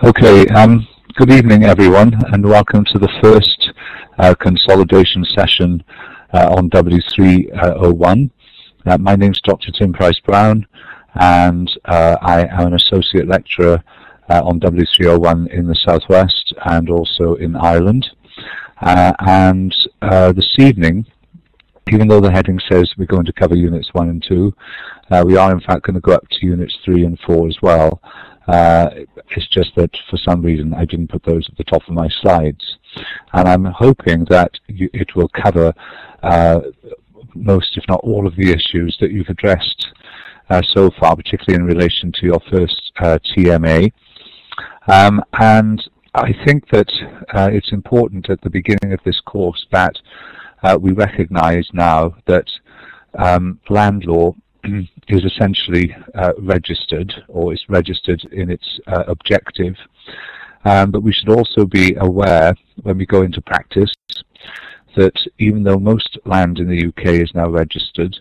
Okay, good evening everyone, and welcome to the first consolidation session on W301. My name is Dr. Tim Price-Brown, and I am an associate lecturer on W301 in the Southwest and also in Ireland. This evening, even though the heading says we're going to cover units 1 and 2, we are in fact going to go up to units 3 and 4 as well. It's just that for some reason I didn't put those at the top of my slides, and I'm hoping that it will cover most, if not all, of the issues that you've addressed so far, particularly in relation to your first TMA. And I think that it's important at the beginning of this course that we recognize now that land law is essentially registered, or is registered in its objective, but we should also be aware when we go into practice that even though most land in the UK is now registered,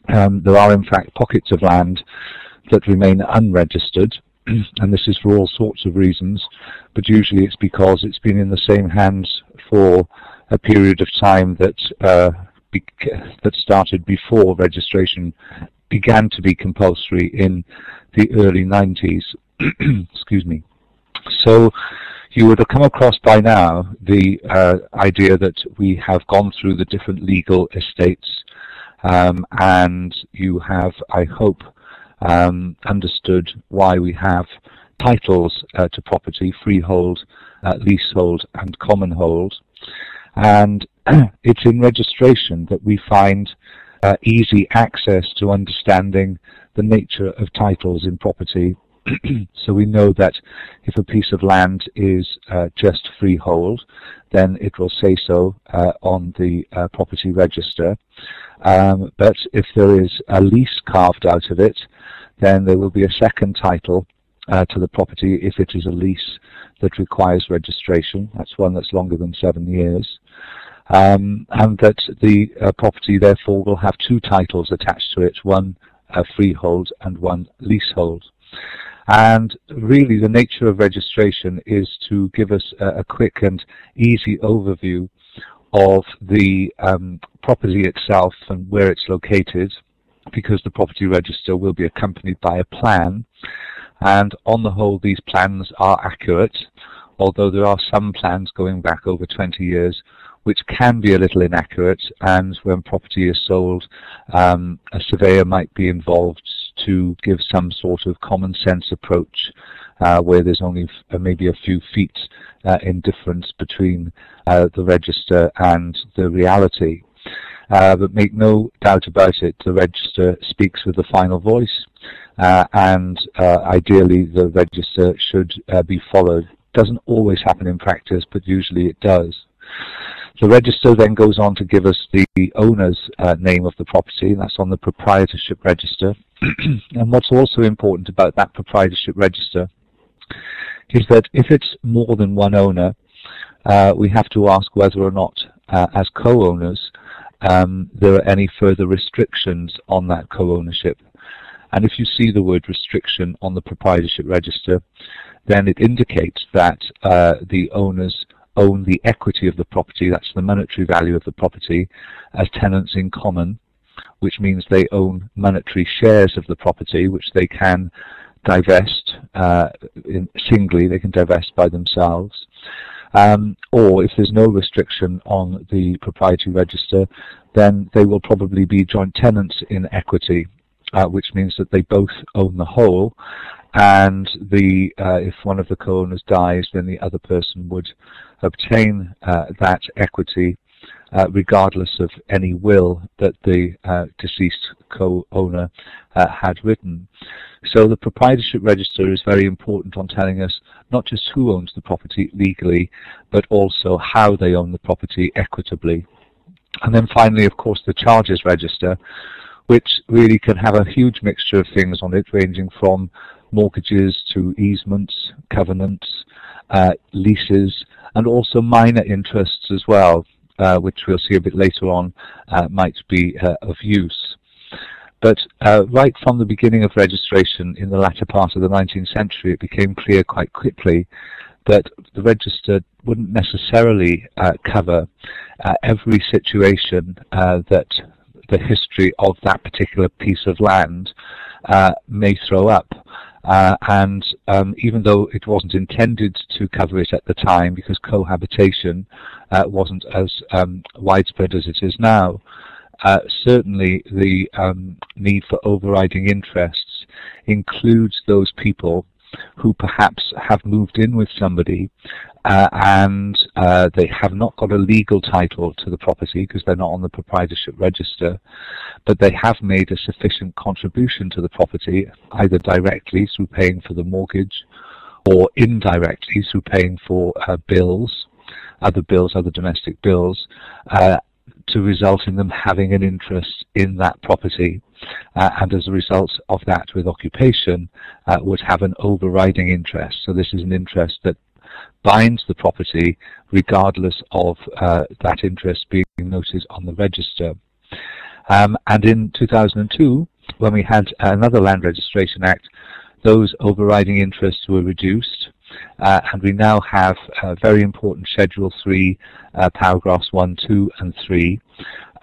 there are in fact pockets of land that remain unregistered, and this is for all sorts of reasons, but usually it's because it's been in the same hands for a period of time that that started before registration began to be compulsory in the early 90s. Excuse me. So you would have come across by now the idea that we have gone through the different legal estates, and you have, I hope, understood why we have titles to property: freehold, leasehold and commonhold. And it's in registration that we find easy access to understanding the nature of titles in property. So we know that if a piece of land is just freehold, then it will say so on the property register. But if there is a lease carved out of it, then there will be a second title to the property if it is a lease that requires registration. That's one that's longer than 7 years. And that the property therefore will have two titles attached to it, one freehold and one leasehold. And really the nature of registration is to give us a quick and easy overview of the property itself and where it's located, because the property register will be accompanied by a plan, and on the whole these plans are accurate, although there are some plans going back over 20 years which can be a little inaccurate, and when property is sold, a surveyor might be involved to give some sort of common sense approach where there's only maybe a few feet in difference between the register and the reality. But make no doubt about it, the register speaks with the final voice, and ideally the register should be followed. Doesn't always happen in practice, but usually it does. The register then goes on to give us the owner's name of the property, and that's on the proprietorship register. And what's also important about that proprietorship register is that if it's more than one owner, we have to ask whether or not, as co-owners, there are any further restrictions on that co-ownership. And if you see the word restriction on the proprietorship register, then it indicates that the owners own the equity of the property, that's the monetary value of the property, as tenants in common, which means they own monetary shares of the property which they can divest singly, they can divest by themselves. Or if there's no restriction on the proprietary register, then they will probably be joint tenants in equity, which means that they both own the whole, and if one of the co-owners dies, then the other person would obtain that equity regardless of any will that the deceased co-owner had written. So the proprietorship register is very important on telling us not just who owns the property legally, but also how they own the property equitably. And then finally, of course, the charges register, which really can have a huge mixture of things on it, ranging from mortgages to easements, covenants, leases, and also minor interests as well, which we'll see a bit later on might be of use. But right from the beginning of registration in the latter part of the 19th century, it became clear quite quickly that the register wouldn't necessarily cover every situation that the history of that particular piece of land may throw up. And even though it wasn't intended to cover it at the time, because cohabitation wasn't as widespread as it is now, certainly the need for overriding interests includes those people who perhaps have moved in with somebody and they have not got a legal title to the property because they're not on the proprietorship register, but they have made a sufficient contribution to the property, either directly through paying for the mortgage or indirectly through paying for other domestic bills, to result in them having an interest in that property, and as a result of that with occupation would have an overriding interest. So this is an interest that binds the property regardless of that interest being noted on the register. And in 2002, when we had another Land Registration Act, those overriding interests were reduced, and we now have very important Schedule 3, paragraphs 1, 2 and 3.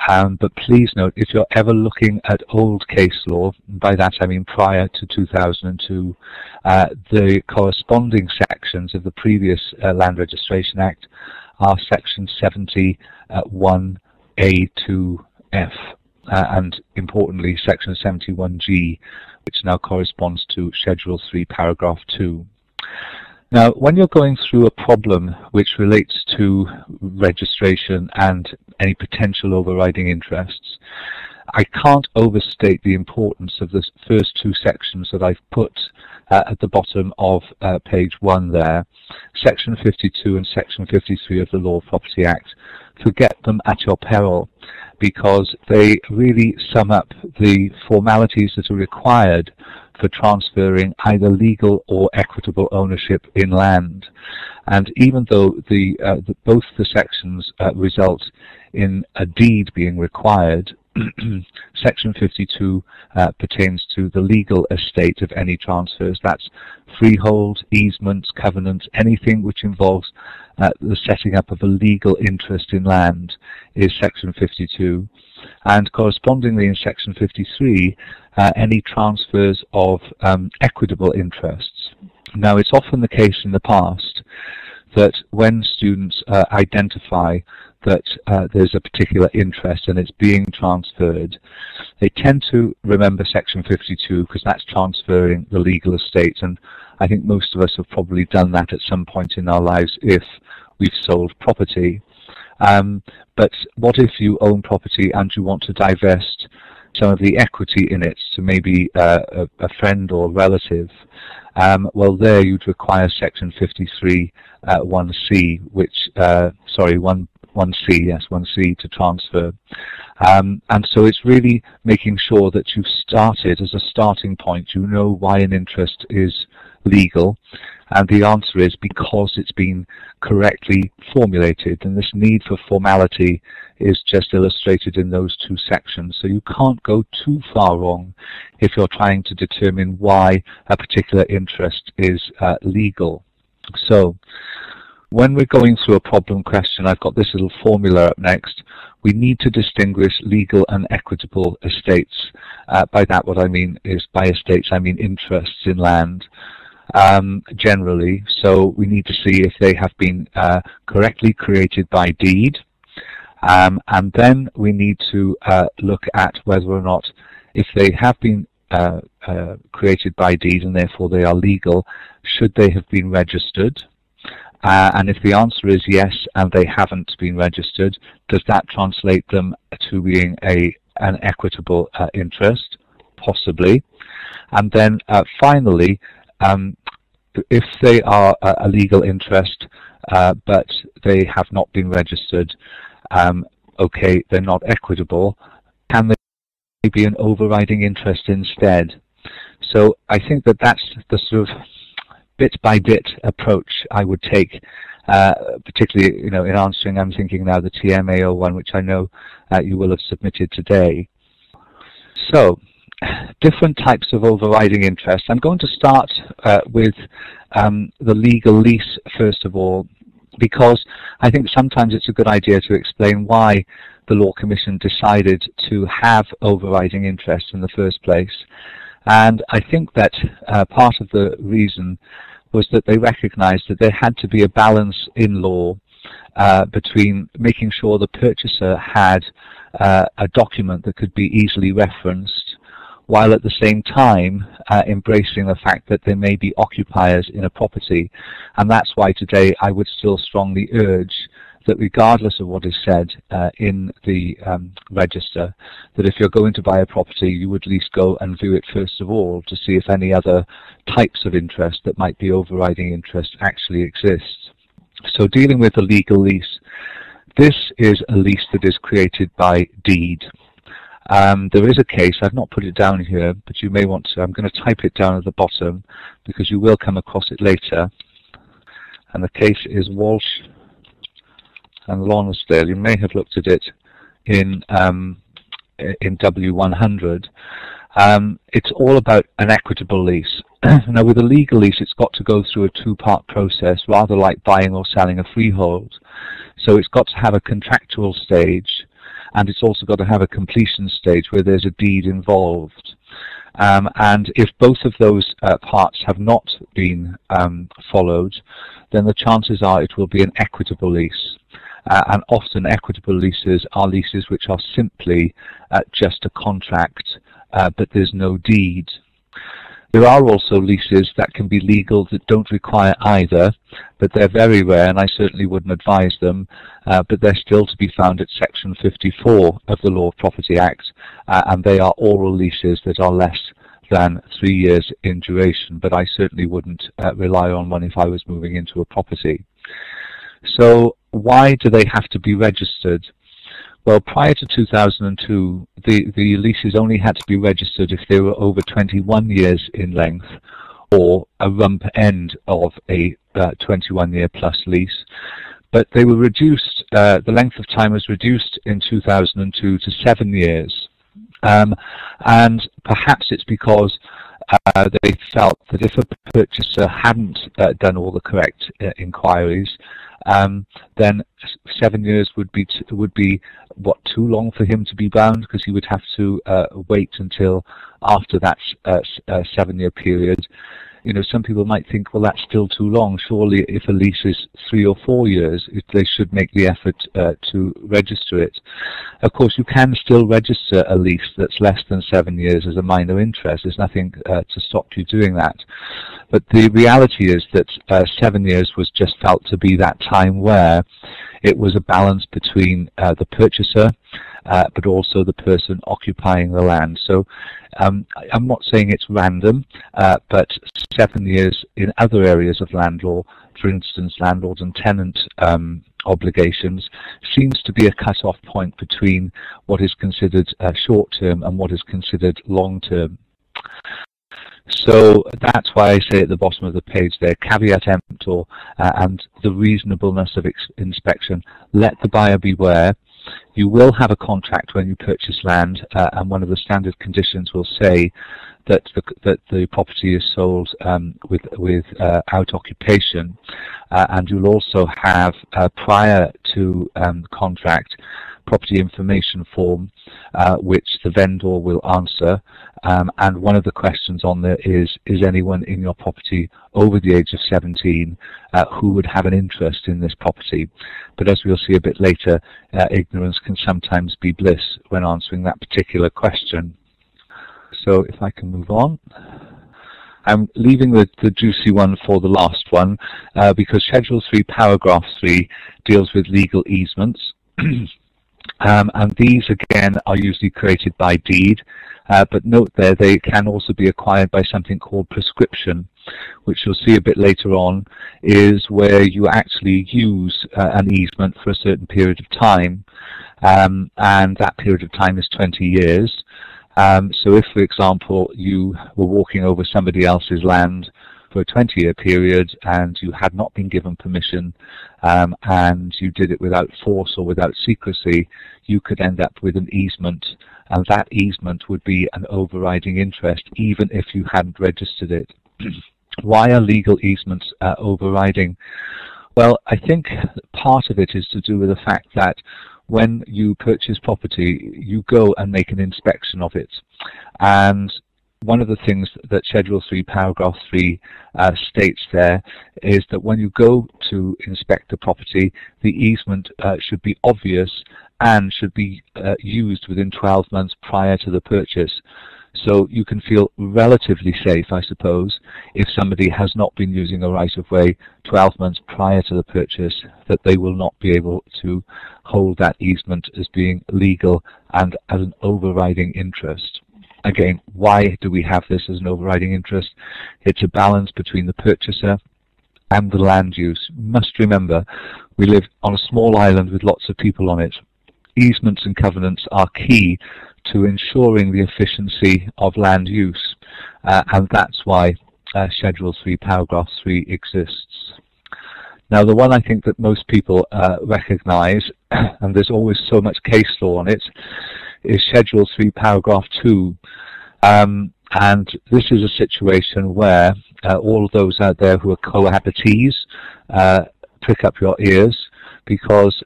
But please note, if you're ever looking at old case law, by that I mean prior to 2002, the corresponding sections of the previous Land Registration Act are Section 70, 1A to F, and importantly Section 71G, which now corresponds to Schedule 3, paragraph 2. Now, when you're going through a problem which relates to registration and any potential overriding interests, I can't overstate the importance of the first two sections that I've put at the bottom of page 1 there, Section 52 and Section 53 of the Law of Property Act. Forget them at your peril, because they really sum up the formalities that are required for transferring either legal or equitable ownership in land. And even though both the sections result in a deed being required, Section 52 pertains to the legal estate of any transfers. That's freehold, easements, covenants, anything which involves the setting up of a legal interest in land is Section 52. And correspondingly in Section 53, any transfers of equitable interests. Now, it's often the case in the past that when students identify that there's a particular interest and it's being transferred, they tend to remember Section 52 because that's transferring the legal estate, and I think most of us have probably done that at some point in our lives if we've sold property. But what if you own property and you want to divest some of the equity in it to maybe a friend or relative? Well, there you'd require Section 53 1C, which, sorry, 1C, yes, 1C to transfer. And so it's really making sure that you've started as a starting point. You know why an interest is legal, and the answer is because it's been correctly formulated, and this need for formality is just illustrated in those two sections. So you can't go too far wrong if you're trying to determine why a particular interest is legal. So when we're going through a problem question, I've got this little formula up next. We need to distinguish legal and equitable estates. By that what I mean is, by estates I mean interests in land. Generally, so we need to see if they have been correctly created by deed, and then we need to look at whether or not, if they have been created by deed and therefore they are legal, should they have been registered, and if the answer is yes and they haven't been registered, does that translate them to being an equitable interest? Possibly. And then finally, if they are a legal interest but they have not been registered, okay, they're not equitable, can they be an overriding interest instead? So I think that that's the sort of bit-by-bit approach I would take, particularly in answering, I'm thinking now, the TMAO one, which I know you will have submitted today. So different types of overriding interest. I'm going to start with the legal lease first of all, because I think sometimes it's a good idea to explain why the Law Commission decided to have overriding interest in the first place. And I think that part of the reason was that they recognized that there had to be a balance in law between making sure the purchaser had a document that could be easily referenced, while at the same time embracing the fact that there may be occupiers in a property. And that's why today I would still strongly urge that regardless of what is said in the register, that if you're going to buy a property, you would at least go and view it first of all to see if any other types of interest that might be overriding interest actually exist. So dealing with a legal lease, this is a lease that is created by deed. There is a case, I've not put it down here, but you may want to. I'm going to type it down at the bottom because you will come across it later. And the case is Walsh and Lonsdale. You may have looked at it in W100. It's all about an equitable lease. Now with a legal lease, it's got to go through a two-part process, rather like buying or selling a freehold. So it's got to have a contractual stage, and it's also got to have a completion stage where there's a deed involved. And if both of those parts have not been followed, then the chances are it will be an equitable lease. And often equitable leases are leases which are simply just a contract, but there's no deed. There are also leases that can be legal that don't require either, but they're very rare, and I certainly wouldn't advise them, but they're still to be found at Section 54 of the Law of Property Act, and they are oral leases that are less than 3 years in duration, but I certainly wouldn't rely on one if I was moving into a property. So why do they have to be registered? Well, prior to 2002, the leases only had to be registered if they were over 21 years in length, or a rump end of a 21-year plus lease. But they were reduced, the length of time was reduced in 2002 to 7 years. And perhaps it's because they felt that if a purchaser hadn't done all the correct inquiries, then 7 years would be what, too long for him to be bound, because he would have to wait until after that 7-year period. You know, some people might think, well, that's still too long. Surely if a lease is 3 or 4 years, they should make the effort to register it. Of course, you can still register a lease that's less than 7 years as a minor interest. There's nothing to stop you doing that. But the reality is that 7 years was just felt to be that time where it was a balance between the purchaser but also the person occupying the land. So I'm not saying it's random, but 7 years in other areas of land law, for instance, landlord and tenant obligations, seems to be a cut-off point between what is considered short-term and what is considered long-term. So that's why I say at the bottom of the page there, caveat emptor, and the reasonableness of the let the buyer beware. You will have a contract when you purchase land, and one of the standard conditions will say that the property is sold without occupation, and you'll also have prior to contract property information form which the vendor will answer, and one of the questions on there is anyone in your property over the age of 17 who would have an interest in this property? But as we'll see a bit later, ignorance can sometimes be bliss when answering that particular question. So if I can move on. I'm leaving the juicy one for the last one because Schedule 3, Paragraph 3 deals with legal easements. And these again are usually created by deed, but note there they can also be acquired by something called prescription, which you'll see a bit later on is where you actually use an easement for a certain period of time, and that period of time is 20 years. So if, for example, you were walking over somebody else's land for a 20-year period and you had not been given permission, and you did it without force or without secrecy, you could end up with an easement, and that easement would be an overriding interest even if you hadn't registered it. Why are legal easements overriding? Well, I think part of it is to do with the fact that when you purchase property, you go and make an inspection of it. And one of the things that Schedule 3, Paragraph 3 states there is that when you go to inspect the property, the easement should be obvious and should be used within 12 months prior to the purchase. So you can feel relatively safe, I suppose, if somebody has not been using a right-of-way 12 months prior to the purchase, that they will not be able to hold that easement as being legal and as an overriding interest. Again, why do we have this as an overriding interest? It's a balance between the purchaser and the land use. You must remember, we live on a small island with lots of people on it. Easements and covenants are key to ensuring the efficiency of land use, and that's why Schedule 3, Paragraph 3 exists. Now, the one I think that most people recognise, and there's always so much case law on it, is Schedule 3, Paragraph 2. And this is a situation where all of those out there who are cohabitees prick up your ears, because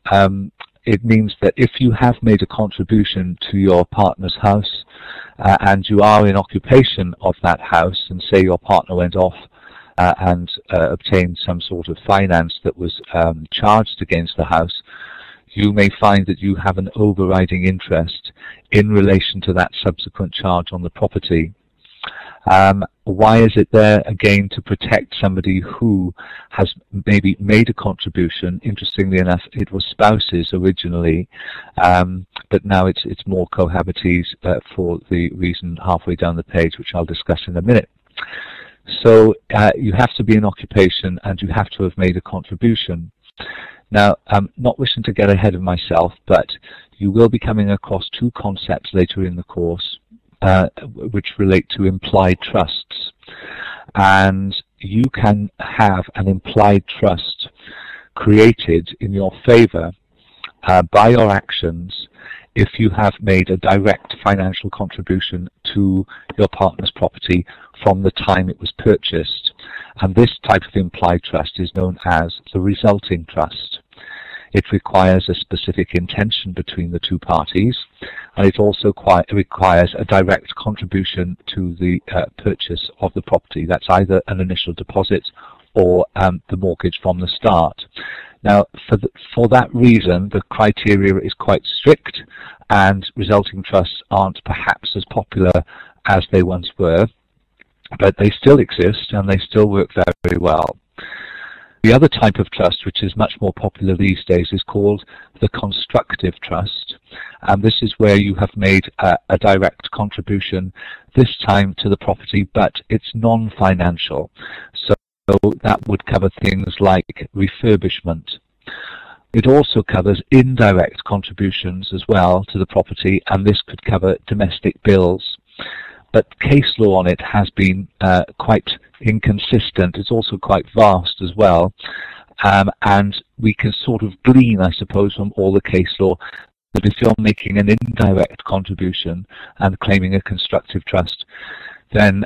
it means that if you have made a contribution to your partner's house and you are in occupation of that house, and say your partner went off and obtained some sort of finance that was charged against the house, you may find that you have an overriding interest in relation to that subsequent charge on the property. Why is it there? Again, to protect somebody who has maybe made a contribution. Interestingly enough, it was spouses originally, but now it's more cohabitees for the reason halfway down the page, which I'll discuss in a minute. So you have to be in occupation and you have to have made a contribution. Now, I'm not wishing to get ahead of myself, but you will be coming across two concepts later in the course which relate to implied trusts. And you can have an implied trust created in your favour by your actions if you have made a direct financial contribution to your partner's property from the time it was purchased. And this type of implied trust is known as the resulting trust. It requires a specific intention between the two parties, and it also requires a direct contribution to the purchase of the property. That's either an initial deposit or the mortgage from the start. Now, for that reason, the criteria is quite strict, and resulting trusts aren't perhaps as popular as they once were, but they still exist and they still work very well. The other type of trust, which is much more popular these days, is called the constructive trust. And this is where you have made a direct contribution, this time to the property, but it's non-financial. So that would cover things like refurbishment. It also covers indirect contributions as well to the property, and this could cover domestic bills. But case law on it has been quite inconsistent. It's also quite vast as well. And we can sort of glean, I suppose, from all the case law that if you're making an indirect contribution and claiming a constructive trust, then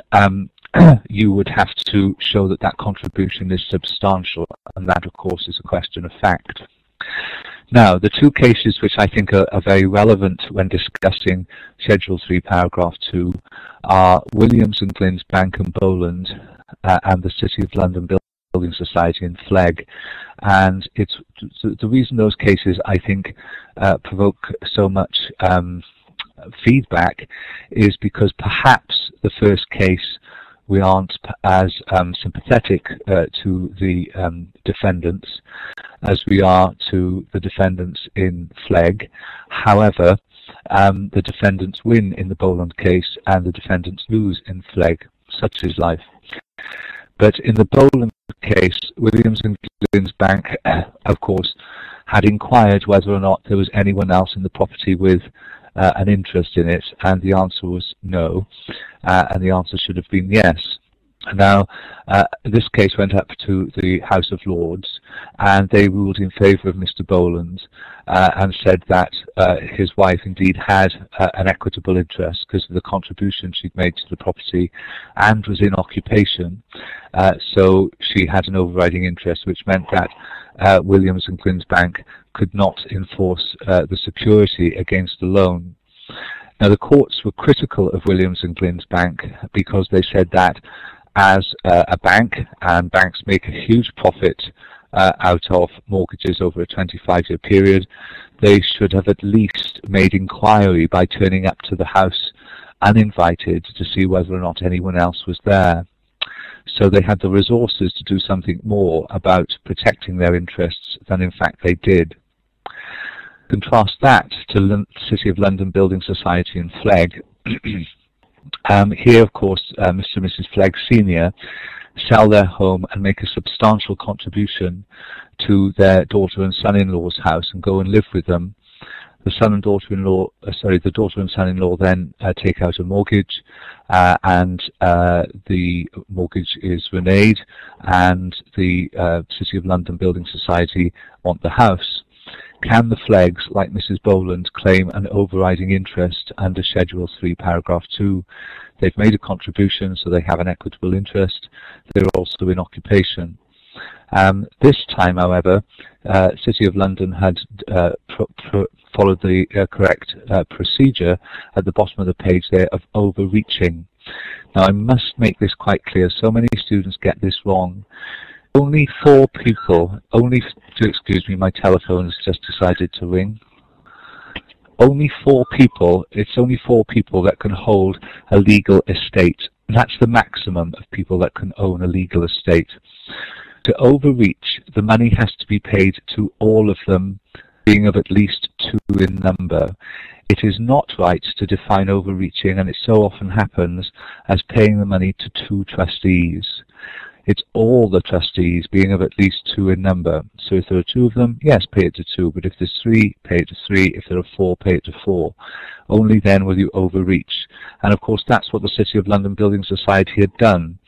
you would have to show that that contribution is substantial. And that, of course, is a question of fact. Now, the two cases which I think are very relevant when discussing Schedule 3, Paragraph 2 are Williams and Glyn's Bank and Bowland and the City of London Building Society in Flegg. And it's the reason those cases, I think, provoke so much feedback is because perhaps the first case we aren't as sympathetic to the defendants as we are to the defendants in Flegg. However, the defendants win in the Bowland case and the defendants lose in Flegg. Such is life. But in the Bowland case, Williams and Glyn's Bank, of course, had inquired whether or not there was anyone else in the property with an interest in it, and the answer was no, and the answer should have been yes. Now, this case went up to the House of Lords, and they ruled in favour of Mr. Boland and said that his wife indeed had an equitable interest because of the contribution she'd made to the property and was in occupation. So she had an overriding interest, which meant that Williams and Glynn's Bank could not enforce the security against the loan. Now, the courts were critical of Williams and Glynn's Bank because they said that as a bank, and banks make a huge profit out of mortgages over a 25-year period, they should have at least made inquiry by turning up to the house uninvited to see whether or not anyone else was there. So they had the resources to do something more about protecting their interests than in fact they did. Contrast that to City of London Building Society and Flegg. Here, of course, Mr. and Mrs. Flegg Sr. sell their home and make a substantial contribution to their daughter and son-in-law's house and go and live with them. The son and daughter-in-law, the daughter and son-in-law then take out a mortgage, and the mortgage is reneged, and the City of London Building Society want the house. Can the Fleggs, like Mrs. Boland, claim an overriding interest under Schedule 3, Paragraph 2? They've made a contribution, so they have an equitable interest. They're also in occupation. This time, however, City of London had followed the correct procedure at the bottom of the page there of overreaching. Now, I must make this quite clear. So many students get this wrong. Only 4 people, excuse me, my telephone has just decided to ring. Only 4 people, it's only 4 people that can hold a legal estate. That's the maximum of people that can own a legal estate. To overreach, the money has to be paid to all of them, being of at least 2 in number. It is not right to define overreaching, and it so often happens, as paying the money to 2 trustees. It's all the trustees being of at least 2 in number. So if there are 2 of them, yes, pay it to 2. But if there's 3, pay it to 3. If there are 4, pay it to 4. Only then will you overreach. And of course, that's what the City of London Building Society had done.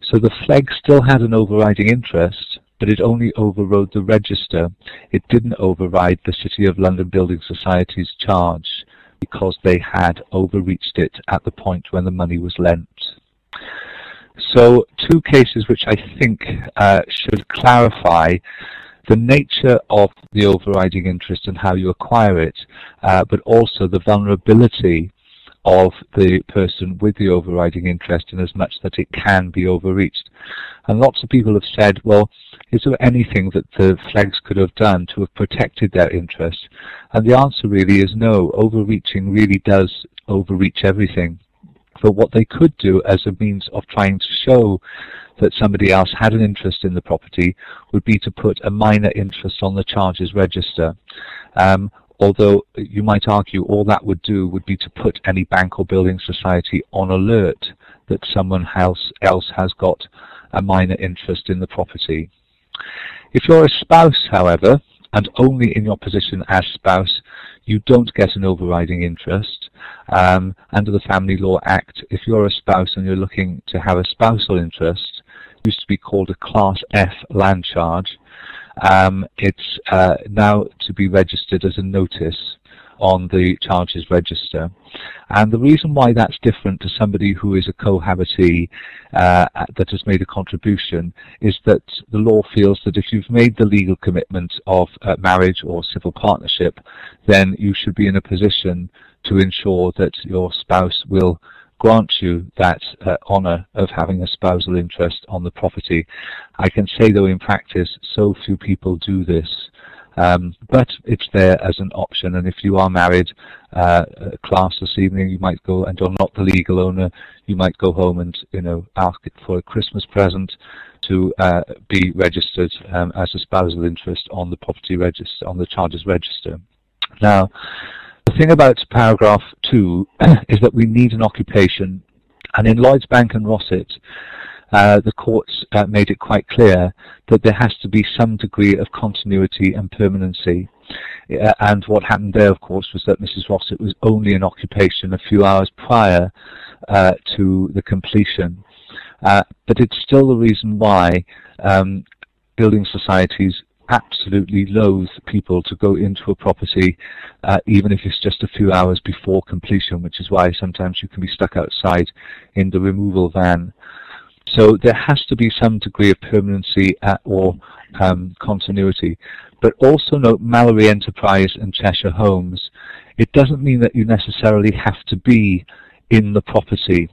So the Flegg still had an overriding interest, but it only overrode the register. It didn't override the City of London Building Society's charge because they had overreached it at the point when the money was lent. So 2 cases which I think should clarify the nature of the overriding interest and how you acquire it, but also the vulnerability of the person with the overriding interest in as much that it can be overreached. And lots of people have said, well, is there anything that the Fleggs could have done to have protected their interest? And the answer really is no. Overreaching really does overreach everything. But what they could do as a means of trying to show that somebody else had an interest in the property would be to put a minor interest on the charges register. Although you might argue all that would do would be to put any bank or building society on alert that someone else has got a minor interest in the property. If you're a spouse, however, and only in your position as spouse, you don't get an overriding interest. Under the Family Law Act, if you're a spouse and you're looking to have a spousal interest, it used to be called a Class F land charge. It's now to be registered as a notice on the charges register. And the reason why that's different to somebody who is a cohabitee that has made a contribution is that the law feels that if you've made the legal commitment of marriage or civil partnership, then you should be in a position to ensure that your spouse will grant you that honour of having a spousal interest on the property. I can say, though, in practice, so few people do this. But it's there as an option, and if you are married, class this evening, you might go, and you're not the legal owner, you might go home and ask for a Christmas present to be registered as a spousal interest on the property register, on the charges register. Now, the thing about paragraph 2 is that we need an occupation, and in Lloyds Bank and Rossett, the courts made it quite clear that there has to be some degree of continuity and permanency. And what happened there, of course, was that Mrs. Rossett was only in occupation a few hours prior to the completion. but it's still the reason why building societies absolutely loathe people to go into a property, even if it's just a few hours before completion, which is why sometimes you can be stuck outside in the removal van. So there has to be some degree of permanency or continuity. But also note Mallory Enterprise and Cheshire Homes. It doesn't mean that you necessarily have to be in the property.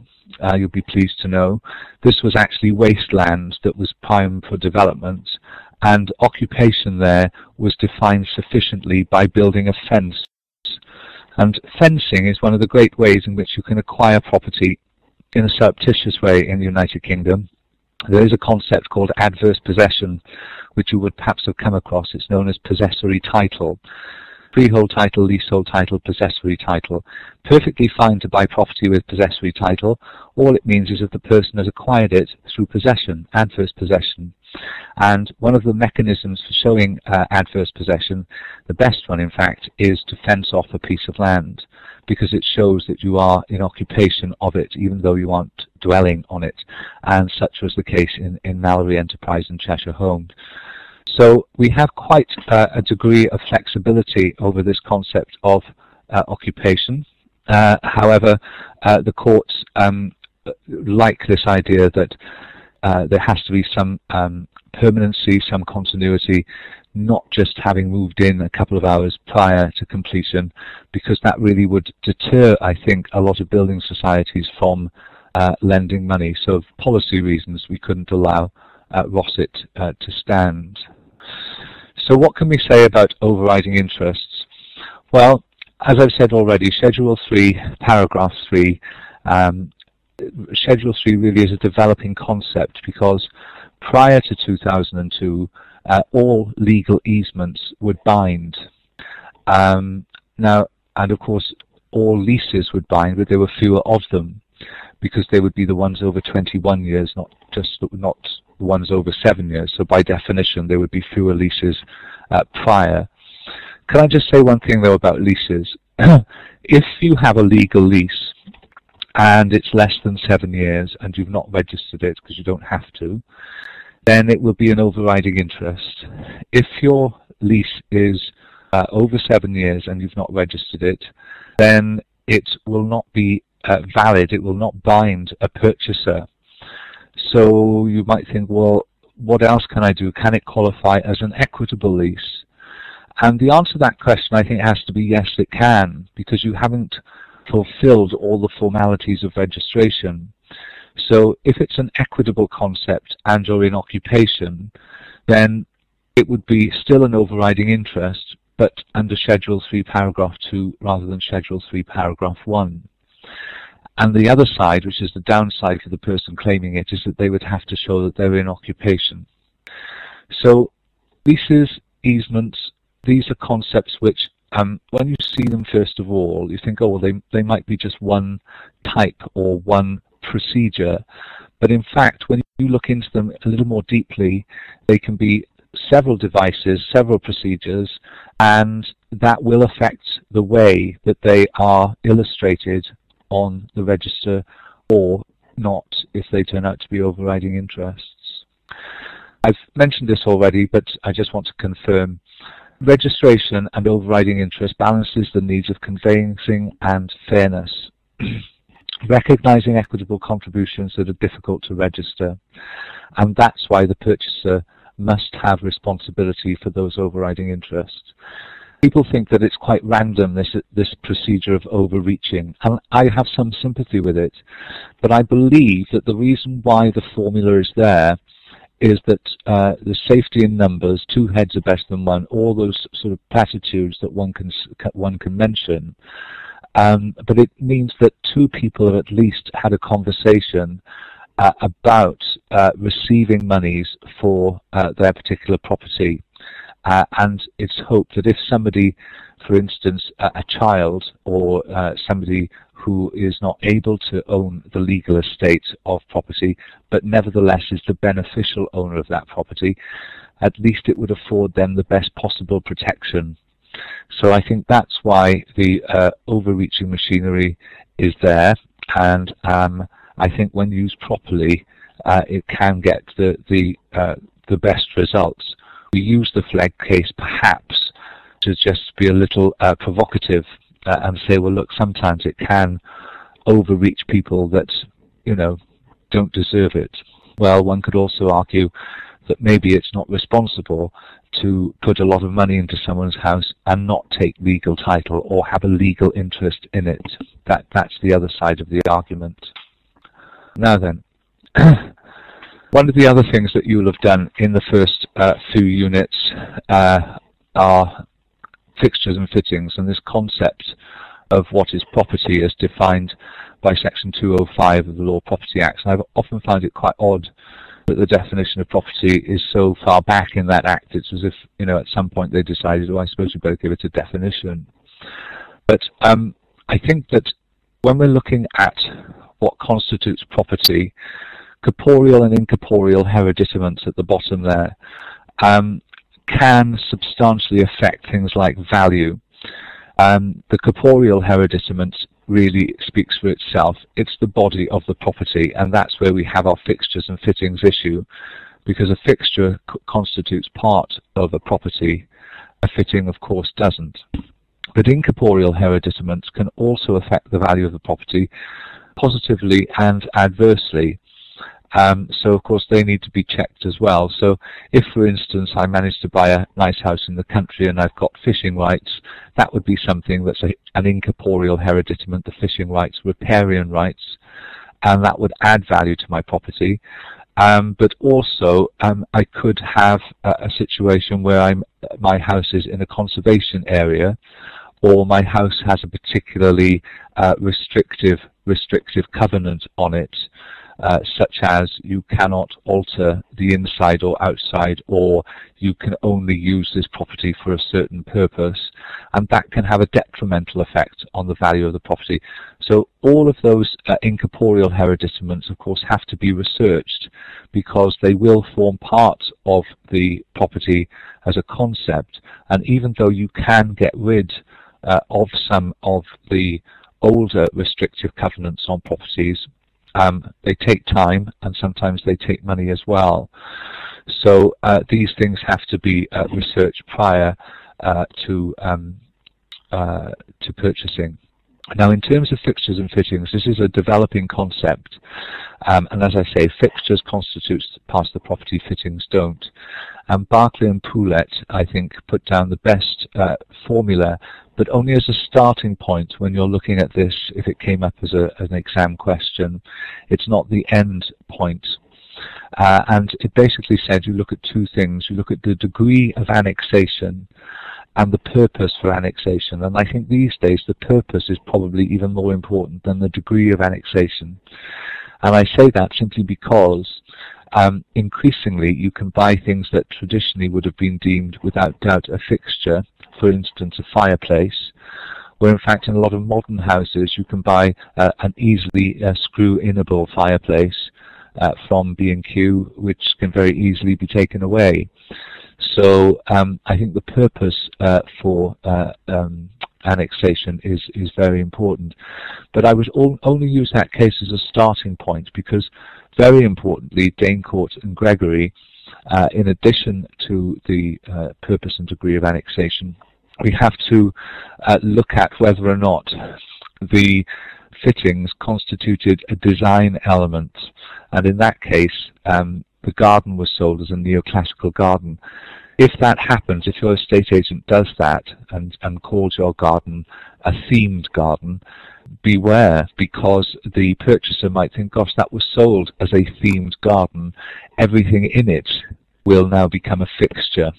You'll be pleased to know this was actually wasteland that was prime for development, and occupation there was defined sufficiently by building a fence. And fencing is one of the great ways in which you can acquire property in a surreptitious way in the United Kingdom. There is a concept called adverse possession, which you would perhaps have come across. It's known as possessory title. Freehold title, leasehold title, possessory title. Perfectly fine to buy property with possessory title. All it means is that the person has acquired it through possession, adverse possession. And one of the mechanisms for showing adverse possession, the best one in fact, is to fence off a piece of land, because it shows that you are in occupation of it, even though you aren't dwelling on it. And such was the case in Mallory Enterprise and Cheshire Homes. So we have quite a degree of flexibility over this concept of occupation. However, the courts like this idea that there has to be some permanency, some continuity, not just having moved in a couple of hours prior to completion, because that really would deter, I think, a lot of building societies from lending money. So for policy reasons, we couldn't allow Rossett to stand. So what can we say about overriding interests? Well, as I've said already, Schedule 3, Paragraph 3, Schedule 3 really is a developing concept, because prior to 2002, all legal easements would bind. Now, and of course, all leases would bind, but there were fewer of them, because they would be the ones over 21 years, not the ones over 7 years. So by definition, there would be fewer leases prior. Can I just say one thing though about leases? If you have a legal lease and it's less than 7 years and you've not registered it because you don't have to, then it will be an overriding interest. If your lease is over 7 years and you've not registered it, then it will not be valid, it will not bind a purchaser. So you might think, well, what else can I do? Can it qualify as an equitable lease? And the answer to that question, I think, has to be yes, it can, because you haven't fulfilled all the formalities of registration. So if it's an equitable concept and you're in occupation, then it would be still an overriding interest, but under Schedule 3, Paragraph 2, rather than Schedule 3, Paragraph 1. And the other side, which is the downside for the person claiming it, is that they would have to show that they're in occupation. So leases, easements, these are concepts which, when you see them first of all, you think, oh, well, they might be just one type or one procedure. But in fact, when you look into them a little more deeply, they can be several devices, several procedures, and that will affect the way that they are illustrated on the register or not, if they turn out to be overriding interests. I've mentioned this already, but I just want to confirm. Registration and overriding interest balances the needs of conveyancing and fairness, recognizing equitable contributions that are difficult to register, and that's why the purchaser must have responsibility for those overriding interests. People think that it's quite random, this procedure of overreaching, and I have some sympathy with it, but I believe that the reason why the formula is there is that the safety in numbers, two heads are better than one, all those sort of platitudes that one can mention, but it means that two people have at least had a conversation about receiving monies for their particular property. And it's hoped that if somebody, for instance, a child or somebody who is not able to own the legal estate of property, but nevertheless is the beneficial owner of that property, at least it would afford them the best possible protection. So I think that's why the overreaching machinery is there, and I think when used properly, it can get the best results. We use the flag case perhaps to just be a little provocative and say, well, look, sometimes it can overreach people that, you know, don't deserve it. Well, one could also argue that maybe it's not responsible to put a lot of money into someone's house and not take legal title or have a legal interest in it. That's the other side of the argument. Now then, one of the other things that you'll have done in the first few units are fixtures and fittings, and this concept of what is property as defined by Section 205 of the Law Property Act. And I've often found it quite odd that the definition of property is so far back in that act. It's as if, you know, at some point they decided, oh, I suppose we better give it a definition. But I think that when we're looking at what constitutes property, corporeal and incorporeal hereditaments at the bottom there can substantially affect things like value. The corporeal hereditament really speaks for itself. It's the body of the property, and that's where we have our fixtures and fittings issue, because a fixture constitutes part of a property, a fitting of course doesn't. But incorporeal hereditaments can also affect the value of the property positively and adversely. So of course they need to be checked as well. So if, for instance, I manage to buy a nice house in the country and I've got fishing rights, that would be something that's an incorporeal hereditament, the fishing rights, riparian rights, and that would add value to my property. But also I could have a situation where my house is in a conservation area, or my house has a particularly restrictive covenant on it, such as you cannot alter the inside or outside, or you can only use this property for a certain purpose, and that can have a detrimental effect on the value of the property. So all of those incorporeal hereditaments, of course, have to be researched, because they will form part of the property as a concept. And even though you can get rid of some of the older restrictive covenants on properties, they take time, and sometimes they take money as well. So these things have to be researched prior to purchasing. Now, in terms of fixtures and fittings, this is a developing concept, and as I say, fixtures constitutes part of the property, fittings don't. And Barclay and Poulet, I think, put down the best formula, but only as a starting point when you're looking at this. If it came up as an exam question, it's not the end point. And it basically said you look at two things. You look at the degree of annexation and the purpose for annexation. And I think these days the purpose is probably even more important than the degree of annexation. And I say that simply because increasingly you can buy things that traditionally would have been deemed without doubt a fixture, for instance a fireplace, where in fact in a lot of modern houses you can buy an easily screw-inable fireplace from B&Q, which can very easily be taken away. So I think the purpose for annexation is very important. But I would only use that case as a starting point, because very importantly, Danecourt and Gregory, in addition to the purpose and degree of annexation, we have to look at whether or not the fittings constituted a design element. And in that case, the garden was sold as a neoclassical garden. If that happens, if your estate agent does that and calls your garden a themed garden, beware, because the purchaser might think, gosh, that was sold as a themed garden, everything in it will now become a fixture,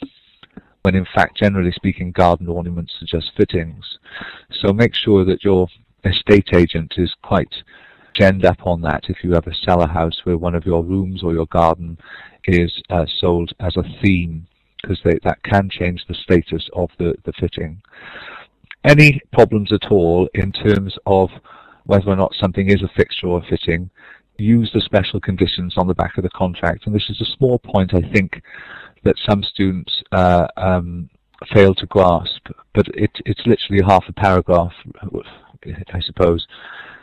when in fact, generally speaking, garden ornaments are just fittings. So make sure that your estate agent is quite genned up on that if you ever sell a house where one of your rooms or your garden is sold as a theme, because that can change the status of the fitting. Any problems at all in terms of whether or not something is a fixture or a fitting, use the special conditions on the back of the contract. And this is a small point, I think, that some students fail to grasp, but it's literally half a paragraph, I suppose.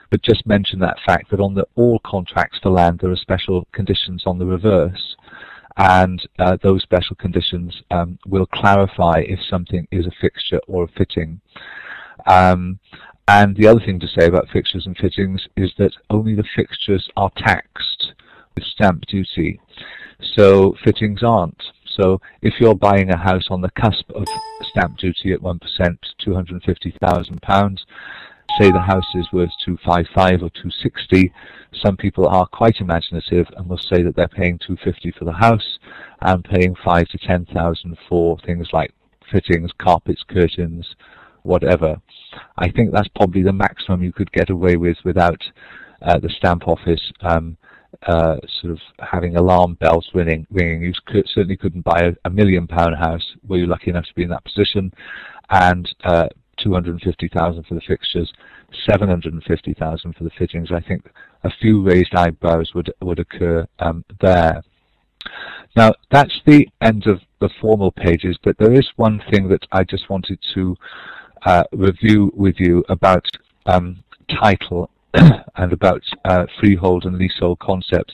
but just mention that fact that on all contracts for land there are special conditions on the reverse, and those special conditions will clarify if something is a fixture or a fitting. And the other thing to say about fixtures and fittings is that only the fixtures are taxed with stamp duty, so fittings aren't. So if you're buying a house on the cusp of stamp duty at 1%, £250,000, say the house is worth 255 or 260, some people are quite imaginative and will say that they're paying 250 for the house and paying 5 to 10,000 for things like fittings, carpets, curtains, whatever. I think that's probably the maximum you could get away with without the stamp office sort of having alarm bells ringing. You certainly couldn't buy a £1 million house, were you lucky enough to be in that position, and 250,000 for the fixtures, 750,000 for the fittings. I think a few raised eyebrows would occur there. Now that's the end of the formal pages, but there is one thing that I just wanted to review with you about title and about freehold and leasehold concepts.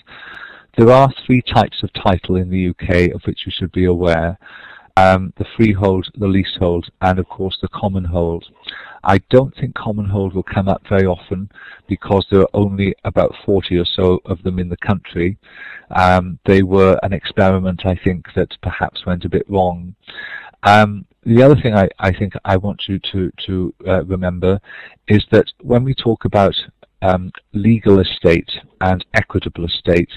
There are 3 types of title in the UK of which you should be aware. The freehold, the leasehold, and of course the common hold. I don't think common hold will come up very often because there are only about 40 or so of them in the country. They were an experiment, I think, that perhaps went a bit wrong. The other thing I think I want you to remember is that when we talk about legal estate and equitable estate,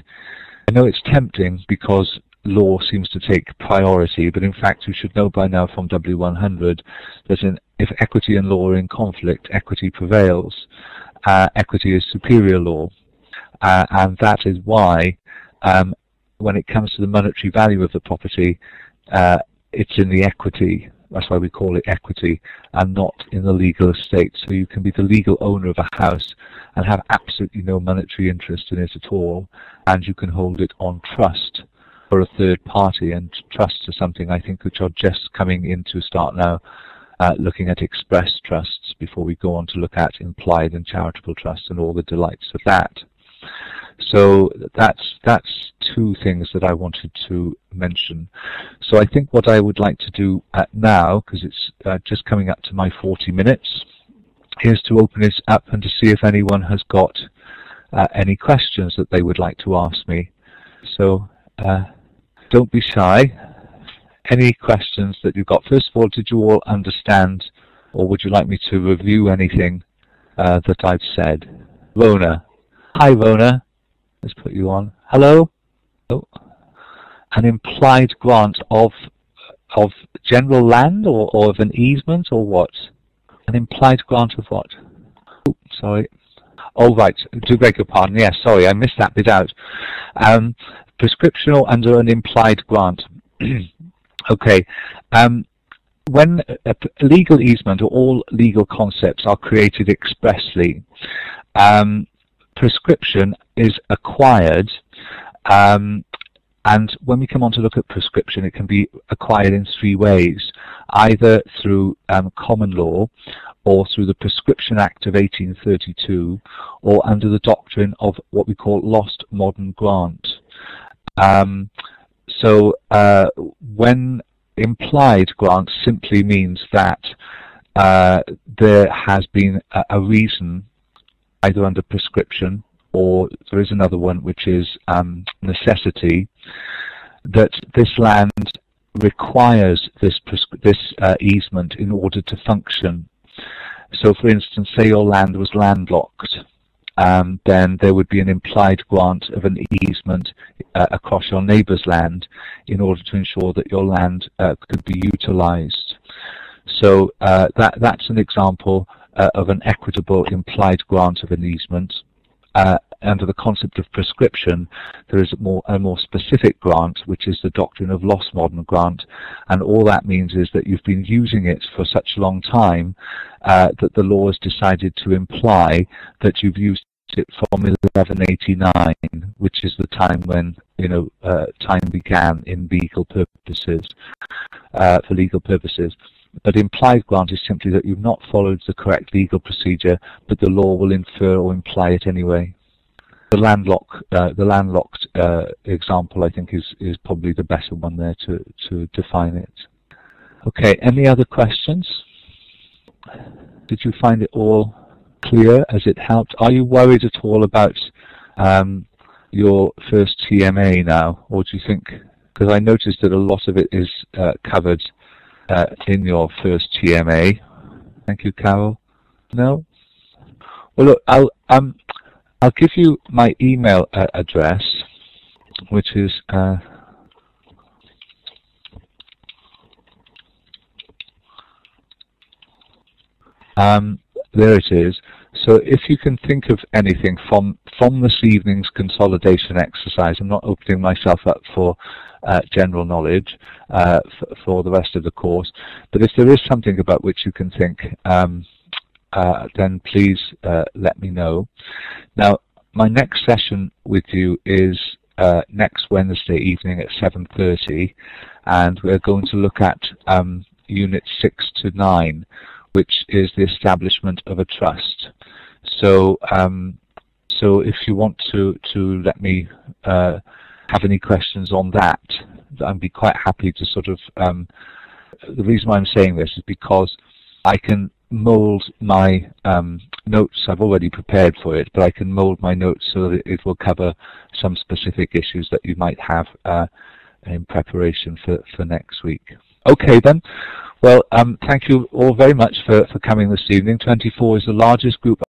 I know it's tempting because law seems to take priority, but in fact you should know by now from W100 that if equity and law are in conflict, equity prevails. Equity is superior law, and that is why when it comes to the monetary value of the property, it's in the equity. That's why we call it equity, and not in the legal estate. So you can be the legal owner of a house and have absolutely no monetary interest in it at all, and you can hold it on trust for a third party, and trusts are something I think which are just coming in to start now, looking at express trusts before we go on to look at implied and charitable trusts and all the delights of that. So that's 2 things that I wanted to mention. So I think what I would like to do now, because it's just coming up to my 40 minutes, is to open this up and to see if anyone has got any questions that they would like to ask me. So don't be shy. Any questions that you've got? First of all, did you all understand, or would you like me to review anything that I've said? Rona. Hi, Rona. Let's put you on. Hello? Oh. An implied grant of general land or of an easement or what? An implied grant of what? Oh, sorry. Oh, right. Do beg your pardon. Yes, sorry, I missed that bit out. Prescription or under an implied grant. Okay. When a legal easement or all legal concepts are created expressly, prescription is acquired, and when we come on to look at prescription, it can be acquired in 3 ways, either through common law, or through the Prescription Act of 1832, or under the doctrine of what we call lost modern grant. So when implied grant simply means that there has been a reason, either under prescription, or there is another one which is necessity, that this land requires this easement in order to function. So for instance, say your land was landlocked, then there would be an implied grant of an easement across your neighbour's land in order to ensure that your land could be utilised. So that's an example of an equitable implied grant of an easement. Under the concept of prescription, there is a more specific grant, which is the doctrine of lost modern grant, and all that means is that you've been using it for such a long time that the law has decided to imply that you've used it from 1189, which is the time when time began in legal purposes, for legal purposes. But implied grant is simply that you've not followed the correct legal procedure, but the law will infer or imply it anyway. The landlocked example, I think, is probably the better one there to define it. Okay, any other questions? Did you find it all clear? Has it helped? Are you worried at all about your first TMA now, or do you think, because I noticed that a lot of it is covered in your first TMA. Thank you, Carol. No? Well, look, I'll give you my email address, which is there it is. So if you can think of anything from this evening's consolidation exercise, I'm not opening myself up for general knowledge for the rest of the course, but if there is something about which you can think, then please let me know. Now, my next session with you is next Wednesday evening at 7:30, and we're going to look at Units 6 to 9, which is the establishment of a trust. So, so if you want to let me have any questions on that, I'd be quite happy to sort of. The reason why I'm saying this is because I can mold my notes. I've already prepared for it, but I can mold my notes so that it will cover some specific issues that you might have in preparation for next week. Okay then. Well, thank you all very much for coming this evening. 24 is the largest group